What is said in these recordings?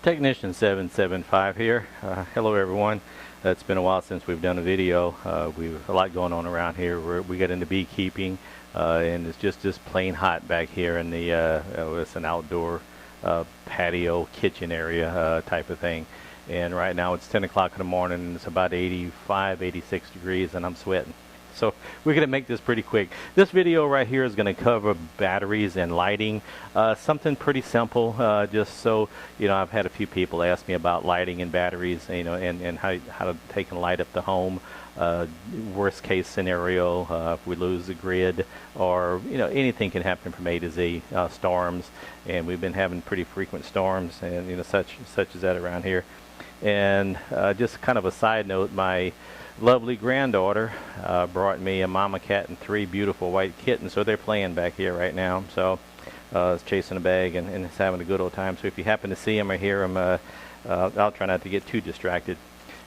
Technician 775 here. Hello everyone. It's been a while since we've done a video. We've a lot going on around here. We get into beekeeping, and it's just plain hot back here in the it's an outdoor patio kitchen area type of thing. And right now it's 10 o'clock in the morning and it's about 85, 86 degrees and I'm sweating. So we're going to make this pretty quick. This video right here is going to cover batteries and lighting. Something pretty simple, just so, you know, I've had a few people ask me about lighting and batteries, you know, and how to take and light up the home. Worst case scenario, if we lose the grid, or, you know, anything can happen from A to Z, storms. And we've been having pretty frequent storms and, you know, such as that around here. And just kind of a side note, my lovely granddaughter brought me a mama cat and 3 beautiful white kittens, so they're playing back here right now. So it's chasing a bag and it's having a good old time. So if you happen to see them or hear them, I'll try not to get too distracted.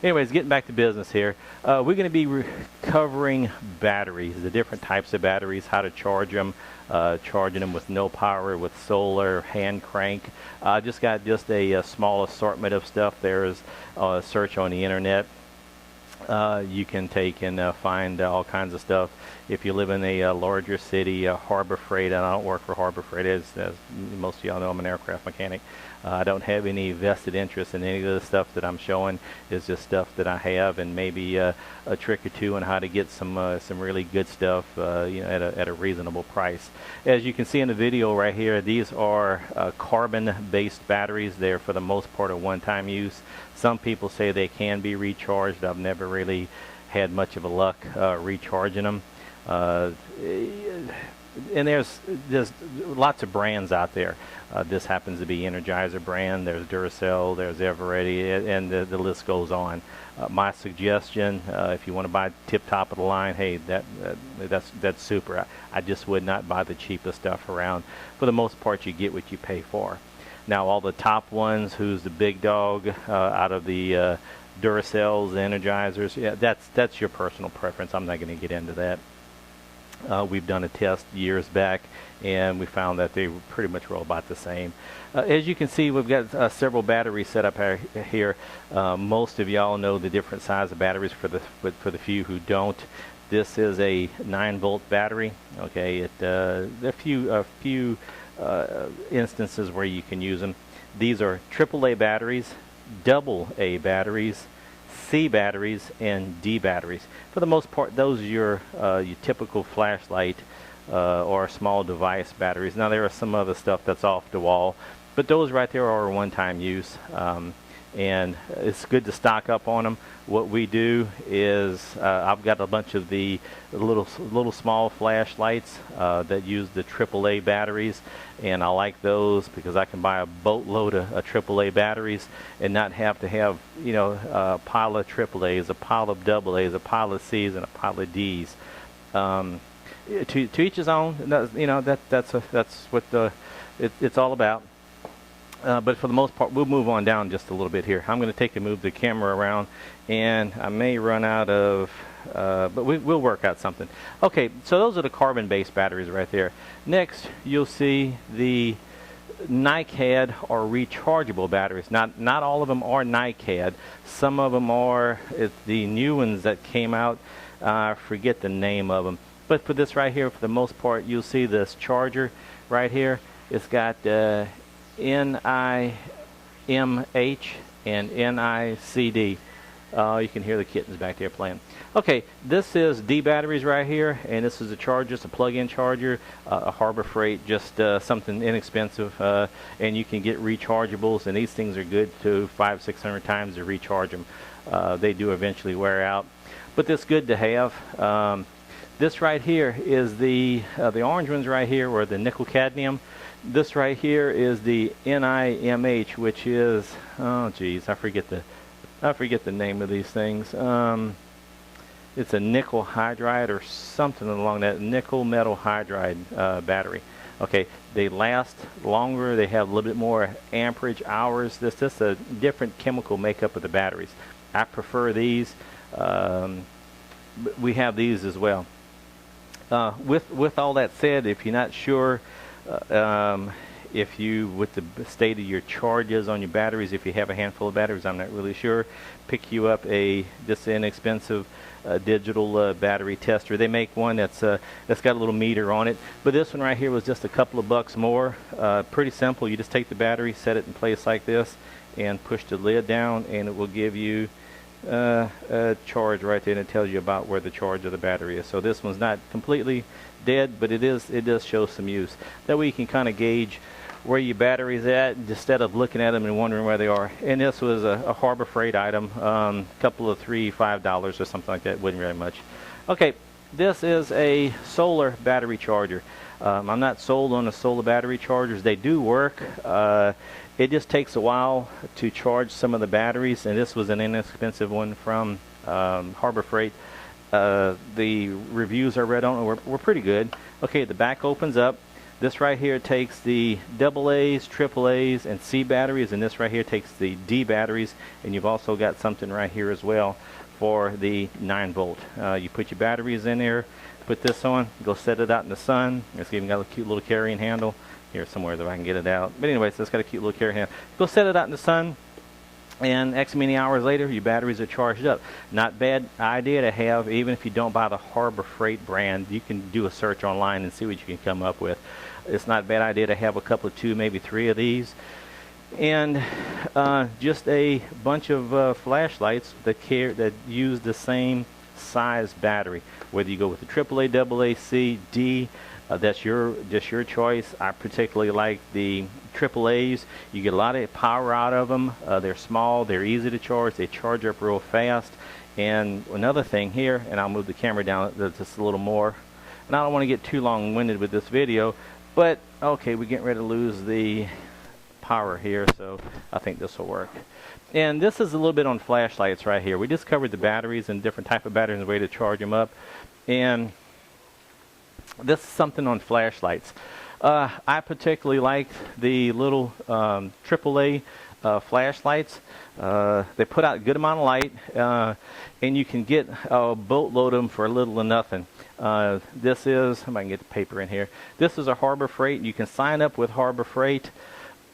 Anyways, getting back to business here, we're going to be covering batteries, the different types of batteries, how to charge them, charging them with no power, with solar, hand crank. Just got a small assortment of stuff. There's a search on the internet. You can take and find all kinds of stuff. If you live in a larger city, Harbor Freight, and I don't work for Harbor Freight, as most of y'all know, I'm an aircraft mechanic. I don't have any vested interest in any of the stuff that I'm showing. It's just stuff that I have, and maybe a trick or two on how to get some really good stuff, you know, at a reasonable price. As you can see in the video right here, these are carbon-based batteries. They're for the most part a one-time use. Some people say they can be recharged. I've never really had much of a luck recharging them. And there's lots of brands out there. This happens to be Energizer brand. There's Duracell, there's Eveready, and the list goes on. My suggestion, if you want to buy tip top of the line, hey, that's super. I just would not buy the cheapest stuff around. For the most part, you get what you pay for. Now, all the top ones, who's the big dog out of the Duracells, Energizers, yeah, that's your personal preference. I'm not going to get into that. We've done a test years back, and we found that they pretty much were all about the same. As you can see, we've got several batteries set up here. Most of y'all know the different size of batteries. For the few who don't, this is a 9-volt battery. Okay, a few instances where you can use them. These are AAA batteries, AA batteries, C batteries, and D batteries. For the most part, those are your typical flashlight or small device batteries. Now, there are some other stuff that's off the wall, but those right there are one-time use. And it's good to stock up on them. What we do is I've got a bunch of the little small flashlights that use the AAA batteries, and I like those because I can buy a boatload of AAA batteries and not have to have, you know, a pile of AAAs, a pile of AAs, a pile of Cs, and a pile of Ds. To each his own. You know, that's what it's all about. But for the most part, we'll move on down just a little bit here. I'm going to take and move the camera around, and I may run out of, but we'll work out something. Okay, so those are the carbon-based batteries right there. Next, you'll see the NiCad or rechargeable batteries. Not all of them are NiCad. Some of them are the new ones that came out. I forget the name of them. But for this right here, for the most part, you'll see this charger right here. It's got NIMH and NICD. You can hear the kittens back there playing. Okay, this is D batteries right here, and this is a charger, it's a plug-in charger, a Harbor Freight, just something inexpensive, and you can get rechargeables, and these things are good to 500-600 times to recharge them. They do eventually wear out, but it's good to have. This right here is the orange ones right here, or the nickel cadmium. This right here is the NIMH, which is, oh geez, I forget the name of these things. It's a nickel hydride or something along that, nickel metal hydride battery. Okay, they last longer. They have a little bit more amperage hours. This is a different chemical makeup of the batteries. I prefer these. We have these as well. With all that said, if you're not sure if you, with the state of your charges on your batteries, if you have a handful of batteries, I'm not really sure, pick you up just inexpensive digital battery tester. They make one that's got a little meter on it, but this one right here was just a couple of bucks more. Pretty simple. You just take the battery, set it in place like this, and push the lid down, and it will give you a charge right there, and it tells you about where the charge of the battery is. So this one's not completely dead, but it does show some use. That way you can kind of gauge where your battery's at instead of looking at them and wondering where they are. And this was a Harbor Freight item, a couple of $5 or something like that. Wasn't very much. Okay, this is a solar battery charger. I'm not sold on the solar battery chargers. They do work. It just takes a while to charge some of the batteries, and this was an inexpensive one from Harbor Freight. The reviews I read on it were pretty good. Okay, the back opens up. This right here takes the AA's, AAA's, and C batteries, and this right here takes the D batteries, and you've also got something right here as well for the 9-volt. You put your batteries in there, put this on, go set it out in the sun. It's even got a cute little carrying handle here somewhere if I can get it out. But anyway, so it's got a cute little carrying handle. Go set it out in the sun, and X many hours later, your batteries are charged up. Not bad idea to have, even if you don't buy the Harbor Freight brand. You can do a search online and see what you can come up with. It's not a bad idea to have a couple of 2, maybe 3 of these. And just a bunch of flashlights that use the same size battery. Whether you go with the AAA, AA, C, D, that's just your choice. I particularly like the AAA's. You get a lot of power out of them. They're small, they're easy to charge, they charge up real fast. And another thing here, and I'll move the camera down just a little more, and I don't want to get too long-winded with this video, but okay, we're getting ready to lose the power here, so I think this will work. And this is a little bit on flashlights right here. We just covered the batteries and different type of batteries and the way to charge them up, and this is something on flashlights. I particularly like the little AAA flashlights. They put out a good amount of light, and you can get a boatload of them for little or nothing. This is, if I can get the paper in here, this is a Harbor Freight. You can sign up with Harbor Freight,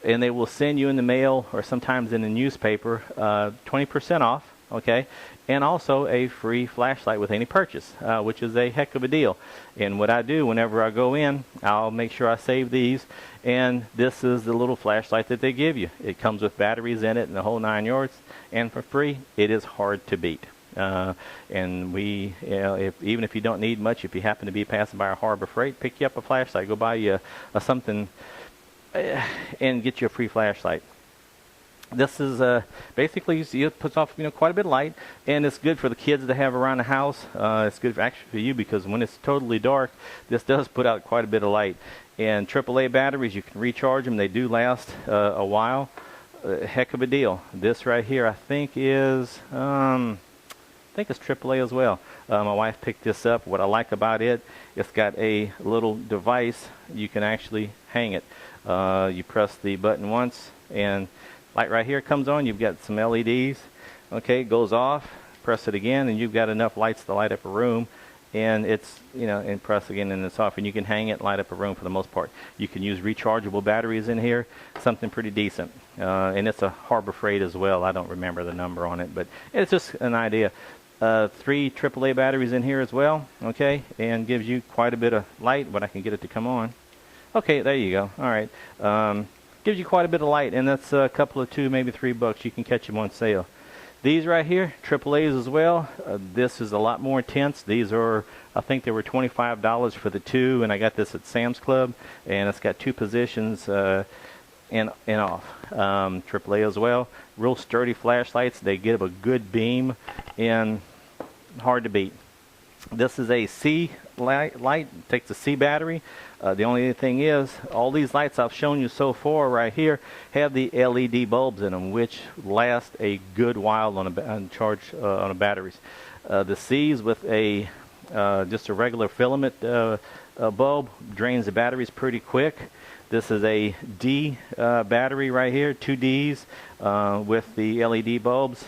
and they will send you in the mail or sometimes in the newspaper 20% off, okay, and also a free flashlight with any purchase, which is a heck of a deal. And what I do whenever I go in, I'll make sure I save these, and this is the little flashlight that they give you. It comes with batteries in it and the whole 9 yards, and for free. It is hard to beat. And we, even if you don't need much, if you happen to be passing by a Harbor Freight, pick you up a flashlight, go buy you something, and get you a free flashlight. This is basically, it puts off quite a bit of light, and it's good for the kids to have around the house. It's good actually for you, because when it's totally dark, this does put out quite a bit of light. And AAA batteries, you can recharge them. They do last a while. Heck of a deal. This right here, I think is it's AAA as well. My wife picked this up. What I like about it, it's got a little device. You can actually hang it. You press the button once, and light right here comes on. You've got some LEDs. Okay, it goes off. Press it again, and you've got enough lights to light up a room. And it's, and press again, and it's off. And you can hang it and light up a room for the most part. You can use rechargeable batteries in here, something pretty decent. And it's a Harbor Freight as well. I don't remember the number on it, but it's just an idea. 3 AAA batteries in here as well, okay, and gives you quite a bit of light, but I can get it to come on. Okay, there you go. All right. Gives you quite a bit of light, and that's a couple of $2, maybe $3. You can catch them on sale. These right here, AAA's as well. This is a lot more intense. These are, I think they were $25 for the 2, and I got this at Sam's Club, and it's got 2 positions and off. AAA as well. Real sturdy flashlights. They give a good beam, and hard to beat. This is a C light. Takes a C battery. The only thing is, all these lights I've shown you so far right here have the LED bulbs in them, which last a good while on the batteries. The C's with a just a regular filament bulb drains the batteries pretty quick. This is a D battery right here, 2 Ds with the LED bulbs.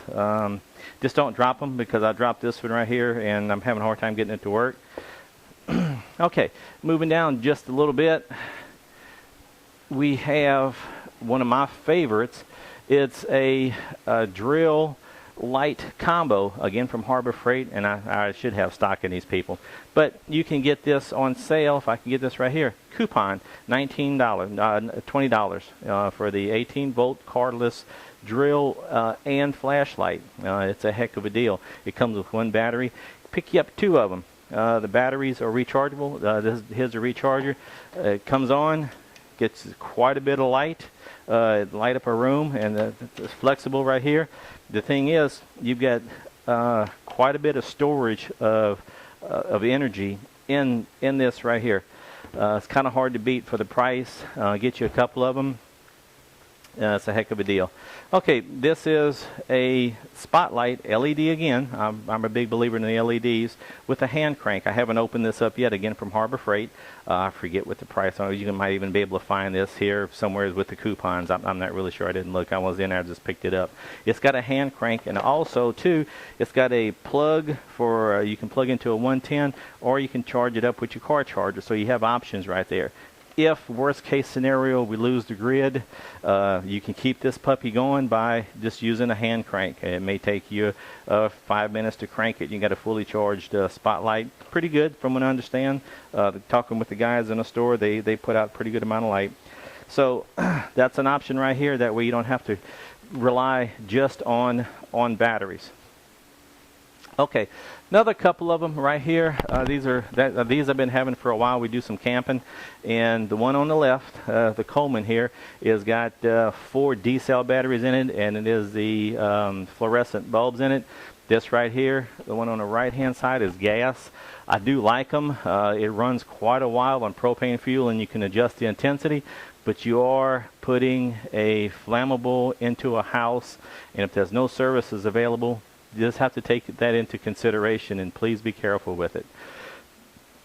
Just don't drop them, because I dropped this one right here and I'm having a hard time getting it to work. Okay, moving down just a little bit. we have one of my favorites. It's a drill light combo, again from Harbor Freight, and I should have stock in these people. But you can get this on sale, if I can get this right here. Coupon, $19, $20 for the 18-volt cordless drill and flashlight. It's a heck of a deal. It comes with one battery. Pick you up 2 of them. The batteries are rechargeable. Here's a recharger. It comes on, gets quite a bit of light. Light up a room, and it's flexible right here. The thing is, you've got quite a bit of storage of energy in this right here. It's kind of hard to beat for the price. Get you a couple of them. It's a heck of a deal. Okay, this is a spotlight LED again. I'm a big believer in the LEDs with a hand crank. I haven't opened this up yet, again from Harbor Freight. I forget what the price on it. You might even be able to find this here somewhere with the coupons. I'm not really sure. I didn't look. I was in there. I just picked it up. It's got a hand crank, and also too, it's got a plug for you can plug into a 110, or you can charge it up with your car charger. So you have options right there. If, worst case scenario, we lose the grid, you can keep this puppy going by just using a hand crank. It may take you 5 minutes to crank it. You got a fully charged spotlight. Pretty good from what I understand. Talking with the guys in the store, they put out a pretty good amount of light. So that's an option right here. That way you don't have to rely just on batteries. Okay, another couple of them right here. These I've been having for a while. We do some camping, and the one on the left, the Coleman here, is got 4 D-cell batteries in it, and it is the fluorescent bulbs in it. This right here, the one on the right-hand side, is gas. I do like them. It runs quite a while on propane fuel, and you can adjust the intensity. But you are putting a flammable into a house, and if there's no services available, you just have to take that into consideration, and please be careful with it.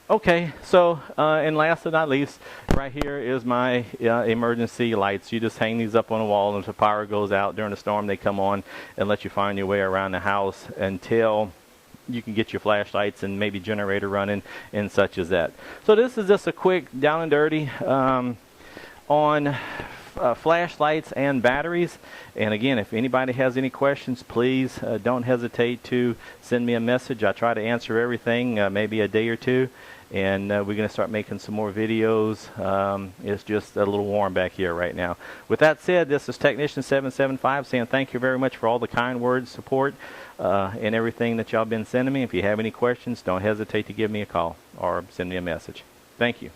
Okay, so and last but not least, right here is my emergency lights. You just hang these up on the wall, and if the power goes out during a storm, they come on and let you find your way around the house until you can get your flashlights and maybe generator running and such as that. So this is just a quick down and dirty on flashlights and batteries. And again, if anybody has any questions, please don't hesitate to send me a message. I try to answer everything, maybe a day or two, and we're going to start making some more videos. It's just a little warm back here right now. With that said, this is Technician 775 saying thank you very much for all the kind words, support, and everything that y'all been sending me. If you have any questions, don't hesitate to give me a call or send me a message. Thank you.